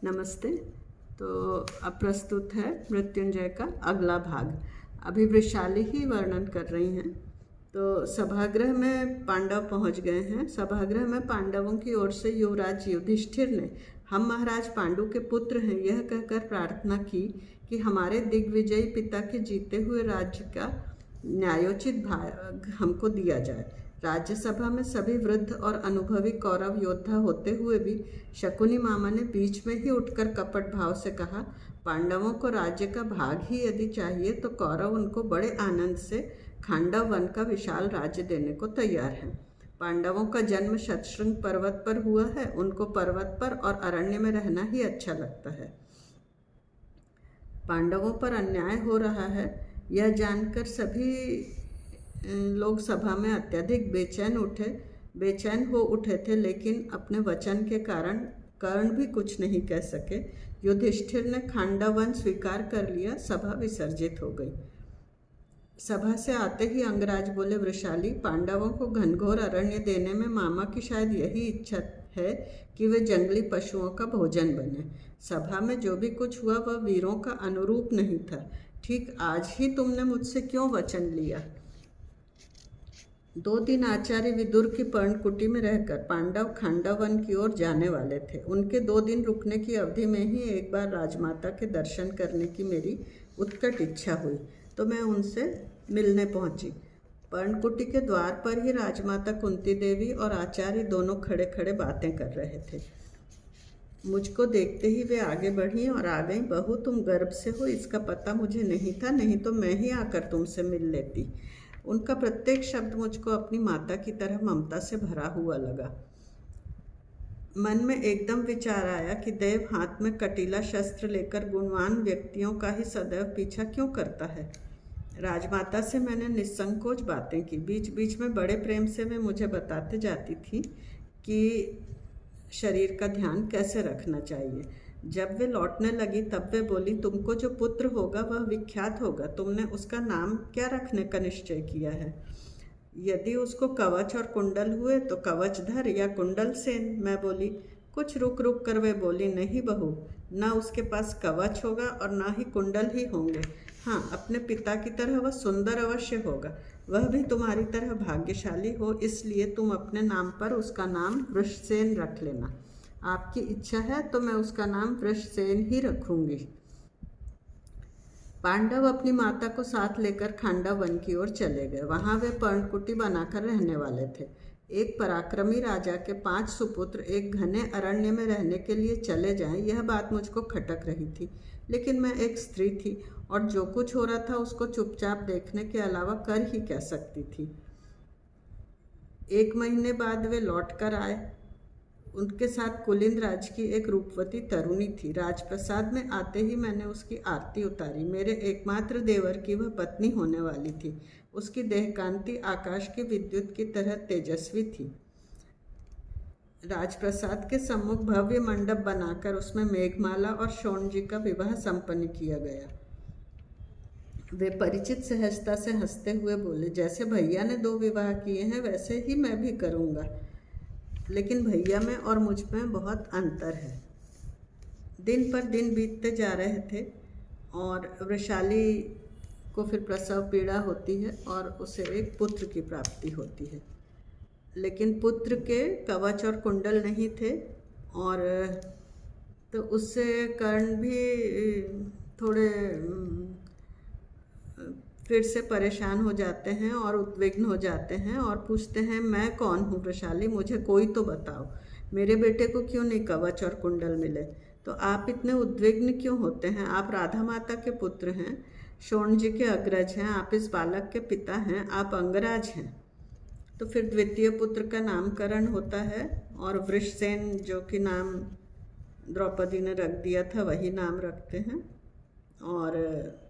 नमस्ते। तो अब प्रस्तुत है मृत्युंजय का अगला भाग। अभी वृषाली ही वर्णन कर रही हैं। तो सभागृह में पांडव पहुंच गए हैं। सभागृह में पांडवों की ओर से युवराज युधिष्ठिर ने हम महाराज पांडु के पुत्र हैं यह कहकर प्रार्थना की कि हमारे दिग्विजयी पिता के जीते हुए राज्य का न्यायोचित भाग हमको दिया जाए। राज्यसभा में सभी वृद्ध और अनुभवी कौरव योद्धा होते हुए भी शकुनी मामा ने बीच में ही उठकर कपट भाव से कहा, पांडवों को राज्य का भाग ही यदि चाहिए तो कौरव उनको बड़े आनंद से खांडव वन का विशाल राज्य देने को तैयार हैं। पांडवों का जन्म शतशृंग पर्वत पर हुआ है। उनको पर्वत पर और अरण्य में रहना ही अच्छा लगता है। पांडवों पर अन्याय हो रहा है यह जानकर सभी लोग सभा में अत्यधिक बेचैन हो उठे थे, लेकिन अपने वचन के कारण कर्ण भी कुछ नहीं कह सके। युधिष्ठिर ने खांडव वन स्वीकार कर लिया। सभा विसर्जित हो गई। सभा से आते ही अंगराज बोले, वृषाली, पांडवों को घनघोर अरण्य देने में मामा की शायद यही इच्छा है कि वे जंगली पशुओं का भोजन बने। सभा में जो भी कुछ हुआ वह वीरों का अनुरूप नहीं था। ठीक आज ही तुमने मुझसे क्यों वचन लिया? 2 दिन आचार्य विदुर की पर्णकुटी में रहकर पांडव खांडव वन की ओर जाने वाले थे। उनके 2 दिन रुकने की अवधि में ही एक बार राजमाता के दर्शन करने की मेरी उत्कट इच्छा हुई, तो मैं उनसे मिलने पहुंची। पर्णकुटी के द्वार पर ही राजमाता कुंती देवी और आचार्य दोनों खड़े खड़े बातें कर रहे थे। मुझको देखते ही वे आगे बढ़ी और आ गई। बहू, तुम गर्भ से हो इसका पता मुझे नहीं था, नहीं तो मैं ही आकर तुमसे मिल लेती। उनका प्रत्येक शब्द मुझको अपनी माता की तरह ममता से भरा हुआ लगा। मन में एकदम विचार आया कि देव हाथ में कटीला शस्त्र लेकर गुणवान व्यक्तियों का ही सदैव पीछा क्यों करता है। राजमाता से मैंने निसंकोच बातें की। बीच बीच में बड़े प्रेम से वे मुझे बताते जाती थी कि शरीर का ध्यान कैसे रखना चाहिए। जब वे लौटने लगी तब वे बोली, तुमको जो पुत्र होगा वह विख्यात होगा। तुमने उसका नाम क्या रखने का निश्चय किया है? यदि उसको कवच और कुंडल हुए तो कवचधर या कुंडल सेन। मैं बोली। कुछ रुक रुक कर वे बोली, नहीं बहू, ना उसके पास कवच होगा और ना ही कुंडल ही होंगे। हाँ, अपने पिता की तरह वह सुंदर अवश्य होगा। वह भी तुम्हारी तरह भाग्यशाली हो, इसलिए तुम अपने नाम पर उसका नाम वृषसेन रख लेना। आपकी इच्छा है तो मैं उसका नाम वृषसेन ही रखूंगी। पांडव अपनी माता को साथ लेकर खांडव वन की ओर चले गए। वहां वे पर्णकुटी बनाकर रहने वाले थे। एक पराक्रमी राजा के 5 सुपुत्र एक घने अरण्य में रहने के लिए चले जाएं, यह बात मुझको खटक रही थी। लेकिन मैं एक स्त्री थी और जो कुछ हो रहा था उसको चुपचाप देखने के अलावा कर ही क्या सकती थी। 1 महीने बाद वे लौट कर आए। उनके साथ कुलिंद राज की एक रूपवती तरुणी थी। राजप्रसाद में आते ही मैंने उसकी आरती उतारी। मेरे एकमात्र देवर की वह पत्नी होने वाली थी। उसकी देहकांति आकाश की विद्युत की तरह तेजस्वी थी। राजप्रसाद के सम्मुख भव्य मंडप बनाकर उसमें मेघमाला और शोणजी का विवाह संपन्न किया गया। वे परिचित सहजता से हंसते हुए बोले, जैसे भैया ने 2 विवाह किए हैं वैसे ही मैं भी करूँगा, लेकिन भैया में और मुझ में बहुत अंतर है। दिन पर दिन बीतते जा रहे थे और वृषाली को फिर प्रसव पीड़ा होती है और उसे एक पुत्र की प्राप्ति होती है। लेकिन पुत्र के कवच और कुंडल नहीं थे और तो उससे कर्ण भी थोड़े फिर से परेशान हो जाते हैं और उद्विग्न हो जाते हैं और पूछते हैं, मैं कौन हूँ वृषाली, मुझे कोई तो बताओ, मेरे बेटे को क्यों नहीं कवच और कुंडल मिले? तो आप इतने उद्विग्न क्यों होते हैं? आप राधा माता के पुत्र हैं, शोण जी के अग्रज हैं, आप इस बालक के पिता हैं, आप अंगराज हैं। तो फिर द्वितीय पुत्र का नामकरण होता है और वृषसेन जो कि नाम द्रौपदी ने रख दिया था वही नाम रखते हैं। और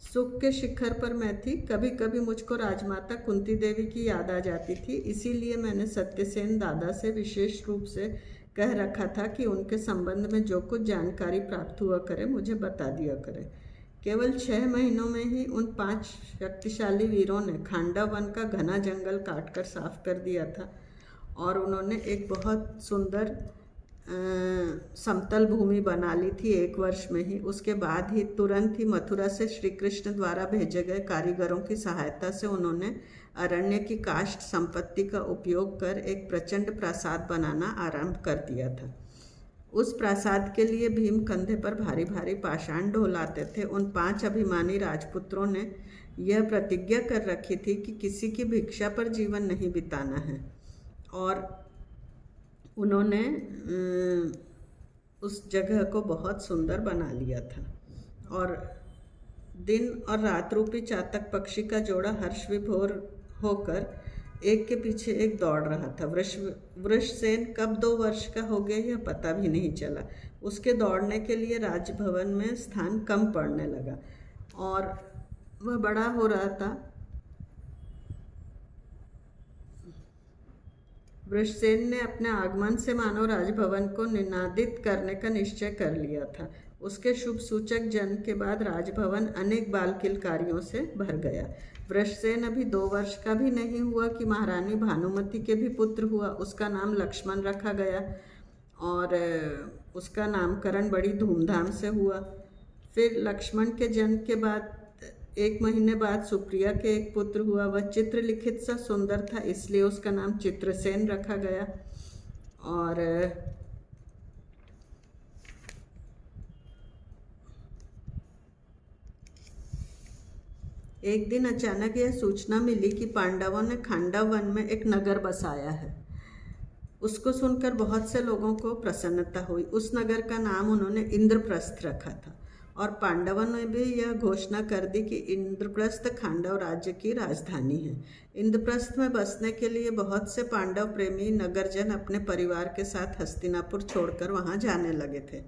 सुख के शिखर पर मैं थी। कभी कभी मुझको राजमाता कुंती देवी की याद आ जाती थी। इसीलिए मैंने सत्यसेन दादा से विशेष रूप से कह रखा था कि उनके संबंध में जो कुछ जानकारी प्राप्त हुआ करे मुझे बता दिया करे। केवल 6 महीनों में ही उन 5 शक्तिशाली वीरों ने खांडव वन का घना जंगल काटकर साफ कर दिया था और उन्होंने एक बहुत सुंदर समतल भूमि बना ली थी 1 वर्ष में ही। उसके बाद ही तुरंत ही मथुरा से श्री कृष्ण द्वारा भेजे गए कारीगरों की सहायता से उन्होंने अरण्य की काष्ठ संपत्ति का उपयोग कर एक प्रचंड प्रासाद बनाना आरंभ कर दिया था। उस प्रासाद के लिए भीम कंधे पर भारी भारी पाषाण ढोलाते थे। उन 5 अभिमानी राजपुत्रों ने यह प्रतिज्ञा कर रखी थी कि किसी की भिक्षा पर जीवन नहीं बिताना है, और उन्होंने उस जगह को बहुत सुंदर बना लिया था। और दिन और रात रूपी चातक पक्षी का जोड़ा हर्ष विभोर होकर एक के पीछे एक दौड़ रहा था। वृषसेन कब 2 वर्ष का हो गया यह पता भी नहीं चला। उसके दौड़ने के लिए राजभवन में स्थान कम पड़ने लगा और वह बड़ा हो रहा था। वृषसेन ने अपने आगमन से मानव राजभवन को निनादित करने का निश्चय कर लिया था। उसके शुभ सूचक जन्म के बाद राजभवन अनेक बाल किलकारियों से भर गया। वृषसेन अभी 2 वर्ष का भी नहीं हुआ कि महारानी भानुमति के भी पुत्र हुआ। उसका नाम लक्ष्मण रखा गया और उसका नामकरण बड़ी धूमधाम से हुआ। फिर लक्ष्मण के जन्म के बाद 1 महीने बाद सुप्रिया के एक पुत्र हुआ। वह चित्रलिखित सा सुंदर था, इसलिए उसका नाम चित्रसेन रखा गया। और एक दिन अचानक यह सूचना मिली कि पांडवों ने खांडव वन में एक नगर बसाया है। उसको सुनकर बहुत से लोगों को प्रसन्नता हुई। उस नगर का नाम उन्होंने इंद्रप्रस्थ रखा था और पांडवों ने भी यह घोषणा कर दी कि इंद्रप्रस्थ खांडव राज्य की राजधानी है। इंद्रप्रस्थ में बसने के लिए बहुत से पांडव प्रेमी नगरजन अपने परिवार के साथ हस्तिनापुर छोड़कर वहां जाने लगे थे।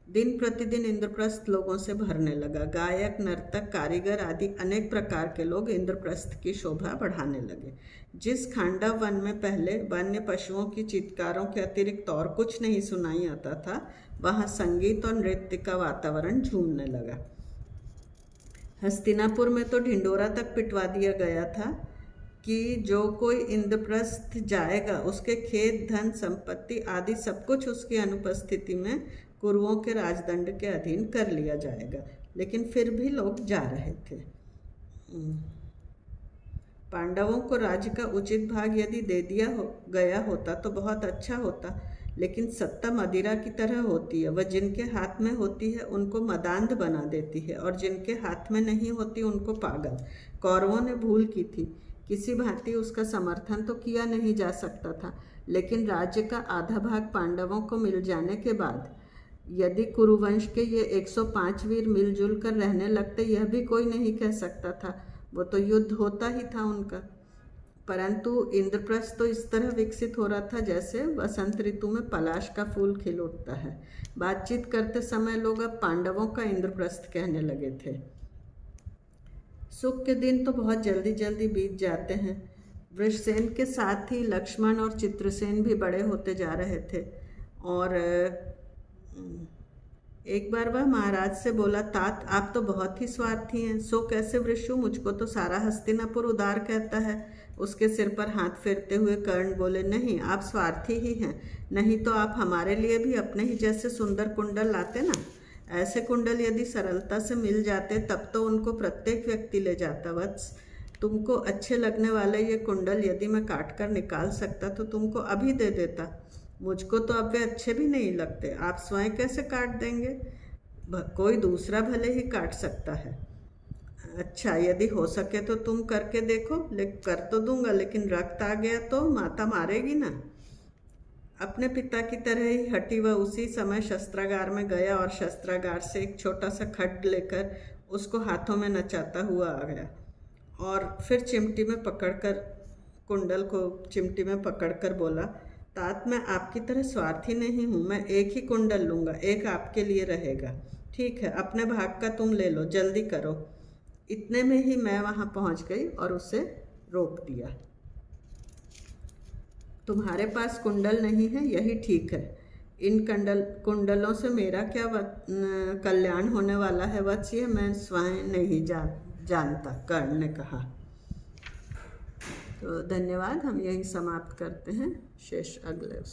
दिन प्रतिदिन इंद्रप्रस्थ लोगों से भरने लगा। गायक, नर्तक, कारीगर आदि अनेक प्रकार के लोग इंद्रप्रस्थ की शोभा बढ़ाने लगे। जिस खांडव वन में पहले वन्य पशुओं की चित्कारों के अतिरिक्त और कुछ नहीं सुनाई आता था, वहाँ संगीत और नृत्य का वातावरण झूमने लगा। हस्तिनापुर में तो ढिंडोरा तक पिटवा दिया गया था कि जो कोई इंद्रप्रस्थ जाएगा उसके खेत, धन, संपत्ति आदि सब कुछ उसकी अनुपस्थिति में कुरुओं के राजदंड के अधीन कर लिया जाएगा। लेकिन फिर भी लोग जा रहे थे। पांडवों को राज्य का उचित भाग यदि दे दिया गया होता तो बहुत अच्छा होता, लेकिन सत्ता मदिरा की तरह होती है। वह जिनके हाथ में होती है उनको मदांध बना देती है और जिनके हाथ में नहीं होती उनको पागल। कौरवों ने भूल की थी, किसी भांति उसका समर्थन तो किया नहीं जा सकता था, लेकिन राज्य का आधा भाग पांडवों को मिल जाने के बाद यदि कुरुवंश के ये 105 वीर मिलजुल कर रहने लगते, यह भी कोई नहीं कह सकता था। वो तो युद्ध होता ही था उनका। परंतु इंद्रप्रस्थ तो इस तरह विकसित हो रहा था जैसे वसंत ऋतु में पलाश का फूल खिल उठता है। बातचीत करते समय लोग अब पांडवों का इंद्रप्रस्थ कहने लगे थे। सुख के दिन तो बहुत जल्दी जल्दी बीत जाते हैं। वृषसेन के साथ ही लक्ष्मण और चित्रसेन भी बड़े होते जा रहे थे। और एक बार वह महाराज से बोला, तात आप तो बहुत ही स्वार्थी हैं। सो कैसे वृषु, मुझको तो सारा हस्तिनापुर उदार कहता है। उसके सिर पर हाथ फेरते हुए कर्ण बोले, नहीं, आप स्वार्थी ही हैं। नहीं तो आप हमारे लिए भी अपने ही जैसे सुंदर कुंडल लाते ना। ऐसे कुंडल यदि सरलता से मिल जाते तब तो उनको प्रत्येक व्यक्ति ले जाता। वत्स, तुमको अच्छे लगने वाले ये कुंडल यदि मैं काट कर निकाल सकता तो तुमको अभी दे देता। मुझको तो अब वे अच्छे भी नहीं लगते। आप स्वयं कैसे काट देंगे? कोई दूसरा भले ही काट सकता है। अच्छा, यदि हो सके तो तुम करके देखो। कर तो दूंगा, लेकिन रक्त आ गया तो माता मारेगी ना। अपने पिता की तरह ही हटी वह उसी समय शस्त्रागार में गया और शस्त्रागार से एक छोटा सा खड्ड लेकर उसको हाथों में नचाता हुआ आ गया और फिर चिमटी में पकड़कर कुंडल को चिमटी में पकड़कर बोला, तात मैं आपकी तरह स्वार्थी नहीं हूँ। मैं एक ही कुंडल लूँगा, एक आपके लिए रहेगा। ठीक है, अपने भाग का तुम ले लो, जल्दी करो। इतने में ही मैं वहाँ पहुँच गई और उसे रोक दिया। तुम्हारे पास कुंडल नहीं है, यही ठीक है। इन कुंडलों से मेरा क्या कल्याण होने वाला है वत्स, ये मैं स्वयं नहीं जानता, कर्ण ने कहा। तो धन्यवाद। हम यही समाप्त करते हैं, शेष अगले